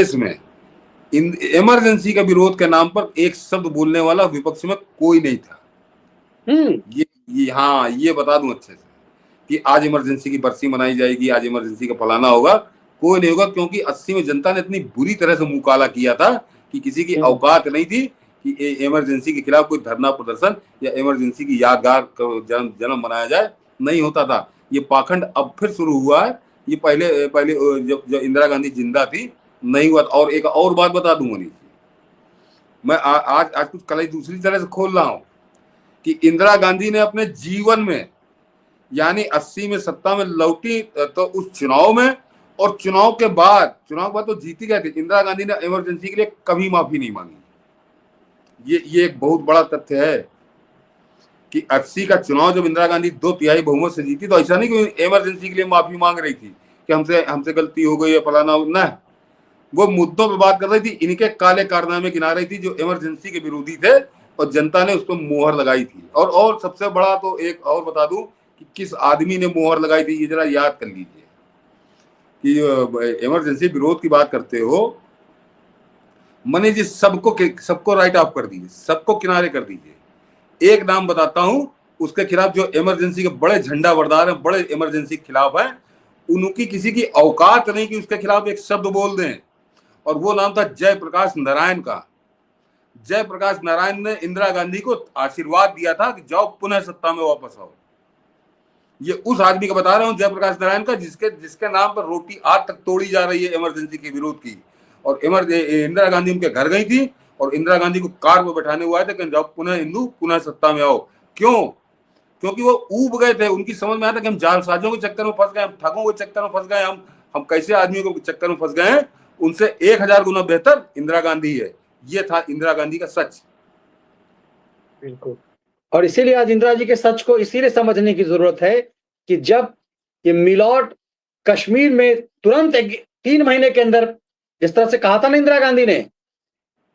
देश में इमरजेंसी का विरोध के नाम पर एक शब्द बोलने वाला विपक्ष में कोई नहीं था। ये बता दूं अच्छे से कि आज इमरजेंसी की बरसी मनाई जाएगी, आज इमरजेंसी का फलाना होगा, कोई नहीं होगा, क्योंकि 80 में जनता ने इतनी बुरी तरह से मुंह काला किया था कि किसी की औकात नहीं थी कि इमरजेंसी के खिलाफ कोई धरना प्रदर्शन या इमरजेंसी की यादगार जन्म मनाया जाए, नहीं होता था। ये पाखंड अब फिर शुरू हुआ है। ये पहले जब इंदिरा गांधी जिंदा थी नहीं हुआ। और एक और बात बता दूं मनीष, मैं आज कुछ कल दूसरी तरह से खोल रहा हूं कि इंदिरा गांधी ने अपने जीवन में, यानी 80 में सत्ता में लौटी तो उस चुनाव में और चुनाव के बाद तो जीती गए थे, इंदिरा गांधी ने इमरजेंसी के लिए कभी माफी नहीं मांगी। ये एक बहुत बड़ा तथ्य है कि 80 का चुनाव जब इंदिरा गांधी 2/3 बहुमत से जीती तो ऐसा नहीं कि इमरजेंसी के लिए माफी मांग रही थी कि हमसे गलती हो गई है फलाना ना, वो मुद्दों पर बात कर रही थी, इनके काले कारनामे गिना रही थी जो इमरजेंसी के विरोधी थे और जनता ने उस पर मोहर लगाई थी। और सबसे बड़ा तो एक और बता दूं कि किस आदमी ने मोहर लगाई थी, ये जरा याद कर लीजिए कि इमरजेंसी विरोध की बात करते हो, मनीष जी सबको राइट ऑफ कर दीजिए, सबको किनारे कर दीजिए। एक नाम बताता हूं उसके खिलाफ जो इमरजेंसी के बड़े झंडा बरदार हैं, बड़े इमरजेंसी के खिलाफ हैं, उनकी किसी की औकात नहीं कि उसके खिलाफ एक शब्द बोल दें, और वो नाम था जयप्रकाश नारायण का। जयप्रकाश नारायण ने इंदिरा गांधी को आशीर्वाद दिया था कि जाओ पुनः सत्ता में वापस आओ। ये उस आदमी का बता रहा हूं, जयप्रकाश नारायण का, जिसके नाम पर रोटी आज तक तोड़ी जा रही है इमरजेंसी के विरोध की। और इंदिरा गांधी उनके घर गई थी और इंदिरा गांधी को कार में बैठाने हुआ थे कि जाओ पुनः सत्ता में आओ। क्यों? क्योंकि वो ऊब गए थे, उनकी समझ में आया था कि हम जालसाजों के चक्कर में फंस गए, हम ठगों के चक्कर में फंस गए, हम कैसे आदमियों के चक्कर में फंस गए हैं, उनसे 1000 गुना बेहतर इंदिरा गांधी है। ये था इंदिरा गांधी का सच। बिल्कुल। और इसीलिए आज इंदिरा जी के सच को इसीलिए समझने की जरूरत है कि जब ये मिलॉर्ड कश्मीर में तुरंत 3 महीने के अंदर, जिस तरह से कहा था ना इंदिरा गांधी ने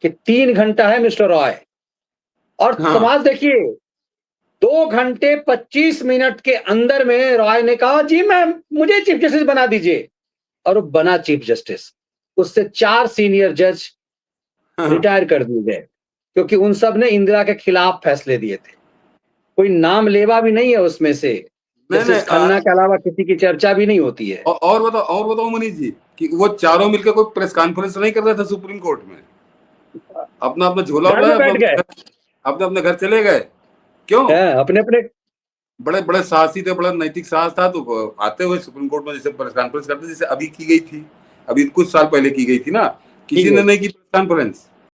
कि 3 घंटा है मिस्टर रॉय, और समाज देखिए 2 घंटे 25 मिनट के अंदर में रॉय ने कहा जी मुझे चीफ जस्टिस बना दीजिए, और वो बना चीफ जस्टिस। उससे 4 सीनियर जज रिटायर कर दिए गए क्योंकि उन सब ने इंदिरा के खिलाफ फैसले दिए थे। कोई नाम लेवा भी नहीं है उसमें से, जस्टिस खन्ना के अलावा किसी की चर्चा भी नहीं होती है। और बताओ मनीष जी कि वो चारों मिलकर कोई प्रेस कॉन्फ्रेंस नहीं कर रहे थे सुप्रीम कोर्ट में, अपना झोला अपने घर चले गए। क्यों? अपने बड़े साहसी थे, बड़ा नैतिक साहस था, तो आते हुए सुप्रीम कोर्ट में जैसे प्रेस कॉन्फ्रेंस करते, जैसे अभी की गई थी, अभी कुछ साल पहले की गई थी ना, किसी ने नहीं की प्रेस कॉन्फ्रेंस।